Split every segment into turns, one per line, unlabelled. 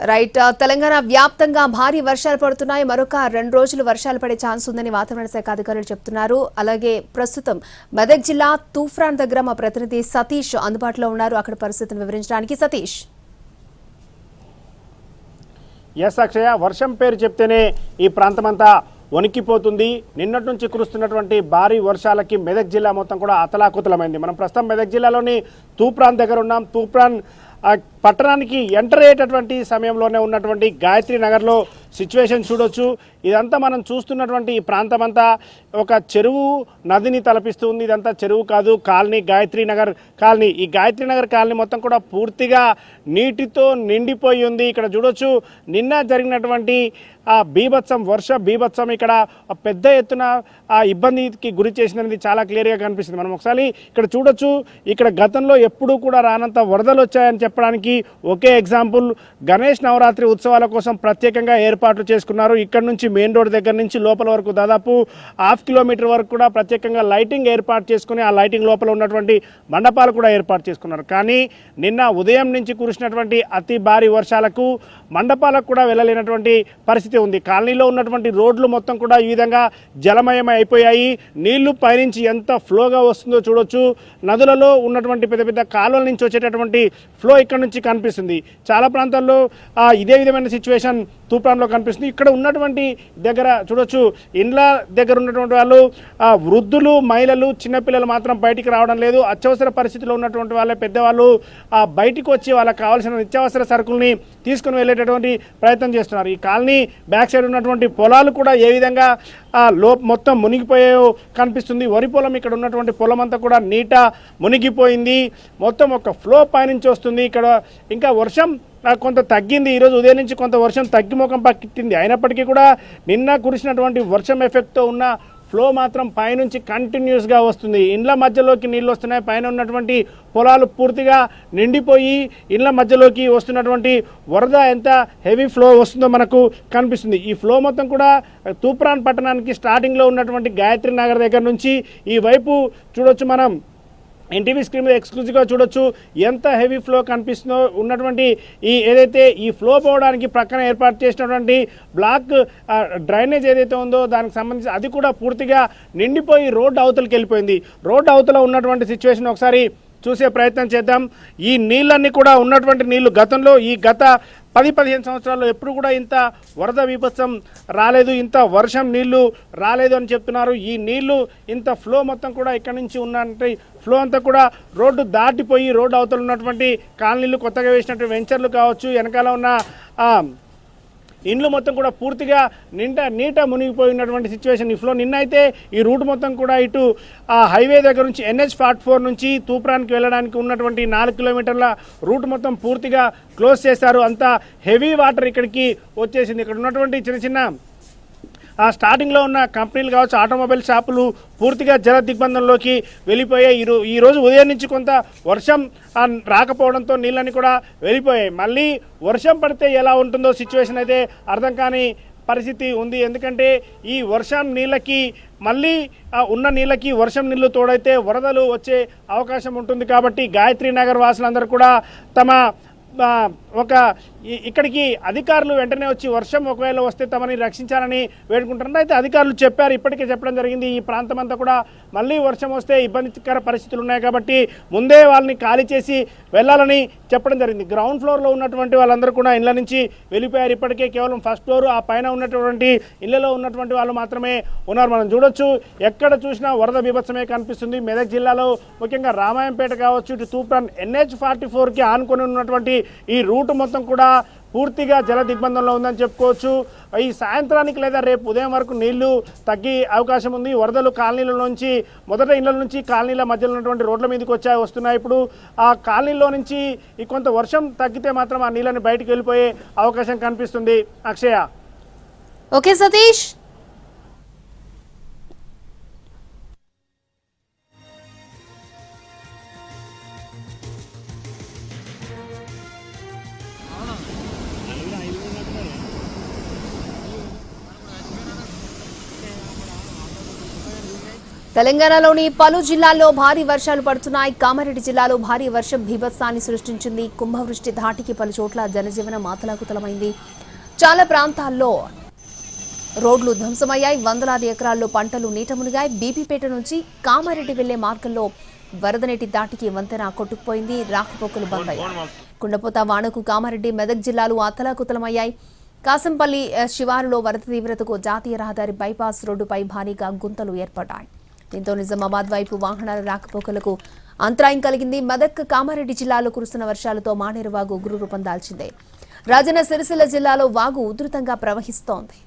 Right Telangana వ్యాప్తంగా భారీ వర్షాలు పడుతున్నాయి. మరొక 2 రోజులు వర్షాలు పడే ఛాన్స్ ఉందని వాతావరణ శాఖ అధికారులు చెప్తున్నారు. అలాగే ప్రస్తుతం మెదక్ జిల్లా తూఫ్రాన్ దగ్గర మా ప్రతినిధి సతీష్ అందుబాటులో ఉన్నారు. అక్కడ పరిస్థితిని వివరించడానికి సతీష్.
ఎస్ అక్షయ, వర్షం పేరు చెప్తేనే ఈ ప్రాంతమంతా వణికిపోతుంది. నిన్నటి నుంచి కురుస్తున్నటువంటి భారీ వర్షాలకి మెదక్ జిల్లా మొత్తం కూడా అతలాకుతలమైంది. మనం ప్రస్తుతం మెదక్ జిల్లాలోని తూప్రాన్ దగ్గర ఉన్నాం. తూప్రాన్ పట్టణానికి ఎంటర్ అయ్యేటటువంటి సమయంలోనే ఉన్నటువంటి గాయత్రి నగర్లో సిచ్యువేషన్ చూడొచ్చు. ఇదంతా మనం చూస్తున్నటువంటి ఈ ప్రాంతం అంతా ఒక చెరువు నదిని తలపిస్తుంది. ఇదంతా చెరువు కాదు, కాలనీ, గాయత్రి నగర్ కాలనీ. ఈ గాయత్రి నగర్ కాలనీ మొత్తం కూడా పూర్తిగా నీటితో నిండిపోయి ఉంది. ఇక్కడ చూడొచ్చు, నిన్న జరిగినటువంటి వర్ష బీభత్సం ఇక్కడ పెద్ద ఎత్తున ఇబ్బందికి గురి చేసినది చాలా క్లియర్గా కనిపిస్తుంది. మనం ఒకసారి ఇక్కడ చూడొచ్చు, ఇక్కడ గతంలో ఎప్పుడూ కూడా రానంత వరదలు వచ్చాయని చెప్పడానికి ఒకే ఎగ్జాంపుల్. గణేష్ నవరాత్రి ఉత్సవాల కోసం ప్రత్యేకంగా ఏర్పాట్లు చేసుకున్నారు. ఇక్కడ నుంచి మెయిన్ రోడ్ దగ్గర నుంచి లోపల వరకు దాదాపు 1/2 కిలోమీటర్ వరకు కూడా ప్రత్యేకంగా లైటింగ్ ఏర్పాటు చేసుకుని ఆ లైటింగ్ లోపల ఉన్నటువంటి మండపాలు కూడా ఏర్పాటు చేసుకున్నారు. కానీ నిన్న ఉదయం నుంచి కురిసినటువంటి అతి భారీ వర్షాలకు మండపాలకు కూడా వెళ్ళలేనటువంటి పరిస్థితి ఉంది. కాలనీలో ఉన్నటువంటి రోడ్లు మొత్తం కూడా ఈ విధంగా జలమయమై అయిపోయాయి. నీళ్లు పైనుంచి ఎంత ఫ్లోగా వస్తుందో చూడొచ్చు. నదులలో ఉన్నటువంటి పెద్ద పెద్ద కాలువల నుంచి వచ్చేటటువంటి ఫ్లో ఇక్కడ నుంచి కనిపిస్తుంది. చాలా ప్రాంతాల్లో ఇదే విధమైన సిచ్యువేషన్ తూప్రాన్లో కనిపిస్తుంది. ఇక్కడ ఉన్నటువంటి దగ్గర చూడొచ్చు, ఇండ్ల దగ్గర ఉన్నటువంటి వాళ్ళు వృద్ధులు, మహిళలు, చిన్నపిల్లలు మాత్రం బయటికి రావడం లేదు. అత్యవసర పరిస్థితిలో ఉన్నటువంటి వాళ్ళే పెద్దవాళ్ళు బయటికి వచ్చి వాళ్ళకి కావాల్సిన నిత్యావసర సరుకుల్ని తీసుకుని వెళ్ళేటటువంటి ప్రయత్నం చేస్తున్నారు. ఈ కాలనీ బ్యాక్ సైడ్ ఉన్నటువంటి పొలాలు కూడా ఏ విధంగా మొత్తం మునిగిపోయో కనిపిస్తుంది. వరి పొలం, ఇక్కడ ఉన్నటువంటి పొలం అంతా కూడా నీట మునిగిపోయింది. మొత్తం ఒక ఫ్లో పైనుంచి వస్తుంది. ఇక్కడ ఇంకా వర్షం కొంత తగ్గింది. ఈరోజు ఉదయం నుంచి కొంత వర్షం తగ్గిముఖం పట్టింది. అయినప్పటికీ కూడా నిన్న కురిసినటువంటి వర్షం ఎఫెక్ట్తో ఉన్న ఫ్లో మాత్రం పైనుంచి కంటిన్యూస్గా వస్తుంది. ఇండ్ల మధ్యలోకి నీళ్ళు వస్తున్నాయి. పైన ఉన్నటువంటి పొలాలు పూర్తిగా నిండిపోయి ఇండ్ల మధ్యలోకి వస్తున్నటువంటి వరద ఎంత హెవీ ఫ్లో వస్తుందో మనకు కనిపిస్తుంది. ఈ ఫ్లో మొత్తం కూడా తూప్రాన్ పట్టణానికి స్టార్టింగ్లో ఉన్నటువంటి గాయత్రి నగర్ దగ్గర నుంచి ఈ వైపు చూడొచ్చు. మనం ఎన్టీవీ స్క్రీన్ మీద ఎక్స్క్లూజివ్గా చూడొచ్చు ఎంత హెవీ ఫ్లో కనిపిస్తుందో. ఉన్నటువంటి ఏదైతే ఈ ఫ్లో పోవడానికి ప్రక్కన ఏర్పాటు చేసినటువంటి బ్లాక్ డ్రైనేజ్ ఏదైతే ఉందో దానికి సంబంధించి అది కూడా పూర్తిగా నిండిపోయి రోడ్డు అవతలకి వెళ్ళిపోయింది. రోడ్డు అవతల ఉన్నటువంటి సిచ్యువేషన్ ఒకసారి చూసే ప్రయత్నం చేద్దాం. ఈ నీళ్ళన్నీ కూడా ఉన్నటువంటి నీళ్లు గతంలో ఈ గత 10-15 సంవత్సరాల్లో ఎప్పుడు కూడా ఇంత వరద విపత్సం రాలేదు, ఇంత వర్షం నీళ్లు రాలేదు అని చెప్తున్నారు. ఈ నీళ్లు ఇంత ఫ్లో మొత్తం కూడా ఇక్కడ నుంచి ఉన్నటువంటి ఫ్లో అంతా కూడా రోడ్డు దాటిపోయి రోడ్డు అవతల ఉన్నటువంటి కాలనీలు, కొత్తగా వేసినటువంటి వెంచర్లు కావచ్చు, వెనకాల ఉన్న ఇండ్లు మొత్తం కూడా పూర్తిగా నీట మునిగిపోయినటువంటి సిచ్యువేషన్ ఈ ఫ్లో. నిన్నైతే ఈ రూట్ మొత్తం కూడా ఇటు హైవే దగ్గర నుంచి NH-44 నుంచి తూప్రాన్కి వెళ్ళడానికి ఉన్నటువంటి 4 కిలోమీటర్ల రూట్ మొత్తం పూర్తిగా క్లోజ్ చేశారు. అంత హెవీ వాటర్ ఇక్కడికి వచ్చేసింది. ఇక్కడ ఉన్నటువంటి చిన్న చిన్న స్టార్టింగ్లో ఉన్న కంపెనీలు కావచ్చు, ఆటోమొబైల్ షాపులు పూర్తిగా జల దిగ్బంధంలోకి వెళ్ళిపోయాయి. ఈరోజు ఉదయం నుంచి కొంత వర్షం రాకపోవడంతో నీళ్ళని కూడా వెళ్ళిపోయాయి. మళ్ళీ వర్షం పడితే ఎలా ఉంటుందో సిచ్యువేషన్ అయితే అర్థం కాని పరిస్థితి ఉంది. ఎందుకంటే ఈ వర్షం నీళ్ళకి మళ్ళీ ఉన్న నీళ్ళకి వర్షం నీళ్లు తోడైతే వరదలు వచ్చే అవకాశం ఉంటుంది. కాబట్టి గాయత్రి నగర్ వాసులందరూ కూడా తమ ఇక్కడికి అధికారులు వెంటనే వచ్చి వర్షం ఒకవేళ వస్తే తమని రక్షించాలని వేడుకుంటున్నారు. అయితే అధికారులు చెప్పారు, ఇప్పటికే చెప్పడం జరిగింది, ఈ ప్రాంతం అంతా కూడా మళ్ళీ వర్షం వస్తే ఇబ్బందికర పరిస్థితులు ఉన్నాయి కాబట్టి ముందే వాళ్ళని ఖాళీ చేసి వెళ్ళాలని చెప్పడం జరిగింది. గ్రౌండ్ ఫ్లోర్లో ఉన్నటువంటి వాళ్ళందరూ కూడా ఇళ్ల నుంచి వెళ్ళిపోయారు. ఇప్పటికే కేవలం ఫస్ట్ ఫ్లోర్, ఆ పైన ఉన్నటువంటి ఇళ్లలో ఉన్నటువంటి వాళ్ళు మాత్రమే ఉన్నారు. మనం చూడొచ్చు, ఎక్కడ చూసినా వరద బీభత్సమే కనిపిస్తుంది. మెదక్ జిల్లాలో ముఖ్యంగా రామాయంపేట కావచ్చు, ఇటు తూప్రాన్ NH-44కి ఆనుకొని ఉన్నటువంటి ఈ రూట్ మొత్తం కూడా పూర్తిగా జల దిగ్బంధంలో ఉందని చెప్పుకోవచ్చు. ఈ సాయంత్రానికి లేదా రేపు ఉదయం వరకు నీళ్లు తగ్గే అవకాశం ఉంది. వరదలు కాలనీల నుంచి మొదట ఇళ్ల నుంచి కాలనీల మధ్యలో ఉన్నటువంటి రోడ్ల మీదకి వస్తున్నాయి. ఇప్పుడు ఆ కాలనీలో నుంచి కొంత వర్షం తగ్గితే మాత్రం ఆ నీళ్ళని బయటికి వెళ్ళిపోయే అవకాశం కనిపిస్తుంది. అక్షయ.
ఓకే సతీష్. తెలంగాణలోని పలు జిల్లాల్లో భారీ వర్షాలు పడుతున్నాయి. కామారెడ్డి జిల్లాలో భారీ వర్షం బీభత్సాన్ని సృష్టించింది. కుంభవృష్టి ధాటికి పలు చోట్ల జనజీవనం అతలాకుతలమైంది. చాలా ప్రాంతాల్లో రోడ్లు ధ్వంసమయ్యాయి. వందలాది ఎకరాల్లో పంటలు నీట మునిగాయి. బీపీపేట నుంచి కామారెడ్డి వెళ్లే మార్గంలో వరద నీటి దాటికి వంతెన కొట్టుకుపోయింది. రాకపోకలు బంద్ అయ్యాయి. కుండపోత వానకు కామారెడ్డి, మెదక్ జిల్లాలు అతలాకుతలమయ్యాయి. కాసంపల్లి శివారులో వరద తీవ్రతకు జాతీయ రహదారి బైపాస్ రోడ్డుపై భారీగా గుంతలు ఏర్పడ్డాయి. దీంతో నిజామాబాద్ వైపు వాహనాల రాకపోకలకు అంతరాయం కలిగింది. మెదక్, కామారెడ్డి జిల్లాలో కురుస్తున్న వర్షాలతో మానేరు వాగు ఉగ్ర రూపం దాల్చింది. రాజన్న సిరిసిల్ల జిల్లాలో వాగు ఉధృతంగా ప్రవహిస్తోంది.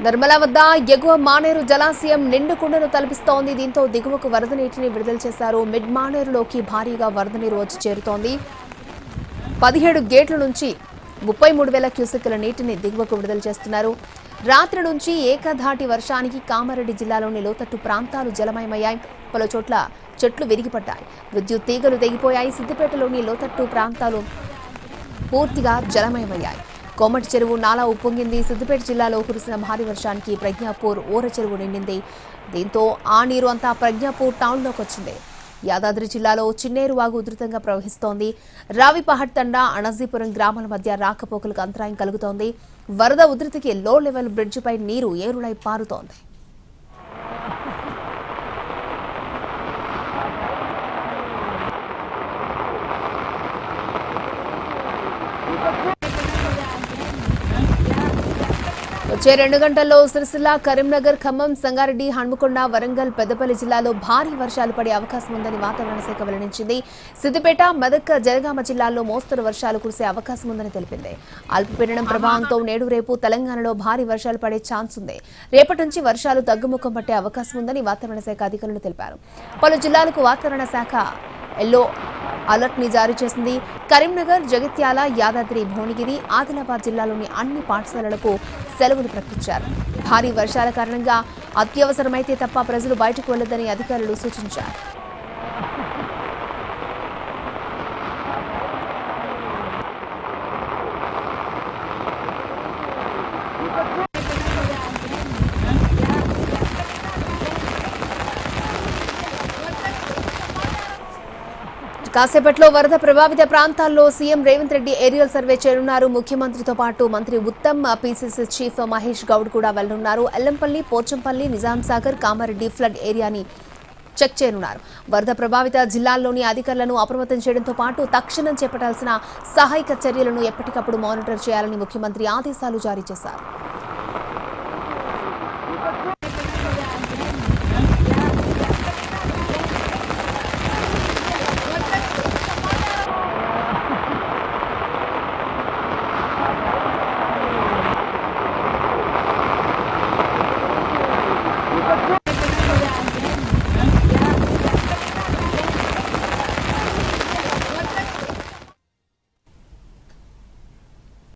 నిర్మల వద్ద ఎగువ మానేరు జలాశయం నిండు కుండను తలపిస్తోంది. దీంతో దిగువకు వరద నీటిని విడుదల చేశారు. మిడ్ మానేరులోకి భారీగా వరద నీరు వచ్చి చేరుతోంది. 17 గేట్ల నుంచి 33,000 క్యూసెక్కుల నీటిని దిగువకు విడుదల చేస్తున్నారు. రాత్రి నుంచి ఏకధాటి వర్షానికి కామారెడ్డి జిల్లాలోని లోతట్టు ప్రాంతాలు జలమయమయ్యాయి. పలు చోట్ల చెట్లు విరిగిపడ్డాయి. విద్యుత్ తీగలు తెగిపోయాయి. సిద్దిపేటలోని లోతట్టు ప్రాంతాలు పూర్తిగా జలమయమయ్యాయి. కోమటి చెరువు నాలా ఉప్పొంగింది. సిద్దిపేట జిల్లాలో కురిసిన భారీ వర్షానికి ప్రజ్ఞాపూర్ ఊర చెరువు నిండింది. దీంతో ఆ నీరు అంతా ప్రజ్ఞాపూర్ టౌన్లోకి వచ్చింది. యాదాద్రి జిల్లాలో చిన్నేరు వాగు ఉధృతంగా ప్రవహిస్తోంది. రావిపహట్ తండా, అణజీపురం గ్రామాల మధ్య రాకపోకలకు అంతరాయం కలుగుతోంది. వరద ఉధృతికి లో లెవెల్ బ్రిడ్జిపై నీరు ఏరులై పారుతోంది. వచ్చే 2 గంటల్లో సిరిసిల్ల, కరీంనగర్, ఖమ్మం, సంగారెడ్డి, హన్మకొండ, వరంగల్, పెద్దపల్లి జిల్లాలో భారీ వర్షాలు పడే అవకాశం ఉందని వాతావరణ శాఖ వెల్లడించింది. సిద్దిపేట, మెదక్, జనగామ జిల్లాల్లో మోస్తరు వర్షాలు కురిసే అవకాశం ఉందని తెలిపింది. అల్పపీడనం ప్రభావంతో నేడు రేపు తెలంగాణలో భారీ వర్షాలు పడే ఛాన్స్ ఉంది. రేపటి నుంచి వర్షాలు తగ్గుముఖం పట్టే అవకాశం ఉందని వాతావరణ శాఖ అధికారులు తెలిపారు. పలు జిల్లాలకు వాతావరణ శాఖ ఎల్లో అలర్ట్ ని జారీ చేసింది. కరీంనగర్, జగిత్యాల, యాదాద్రి, భువనగిరి, ఆదిలాబాద్ జిల్లాలోని అన్ని పాఠశాలలకు సెలవులు ప్రకటించారు. భారీ వర్షాల కారణంగా అత్యవసరమైతే తప్ప ప్రజలు బయటకు వెళ్లొద్దని అధికారులు సూచించారు. కాసేపట్లో వరద ప్రభావిత ప్రాంతాల్లో CM Revanth Reddy aerial survey చేయనున్నారు. ముఖ్యమంత్రితో పాటు మంత్రి ఉత్తమ్, పీసీసీ చీఫ్ మహేష్ గౌడ్ కూడా వెళ్లనున్నారు. ఎల్లంపల్లి, పోచంపల్లి, నిజాంసాగర్, కామారెడ్డి ఫ్లడ్ ఏరియాని చెక్ చేయనున్నారు. వరద ప్రభావిత జిల్లాల్లోని అధికారులను అప్రమత్తం చేయడంతో పాటు తక్షణం చేపట్టాల్సిన సహాయక చర్యలను ఎప్పటికప్పుడు మానిటర్ చేయాలని ముఖ్యమంత్రి ఆదేశాలు జారీ చేశారు.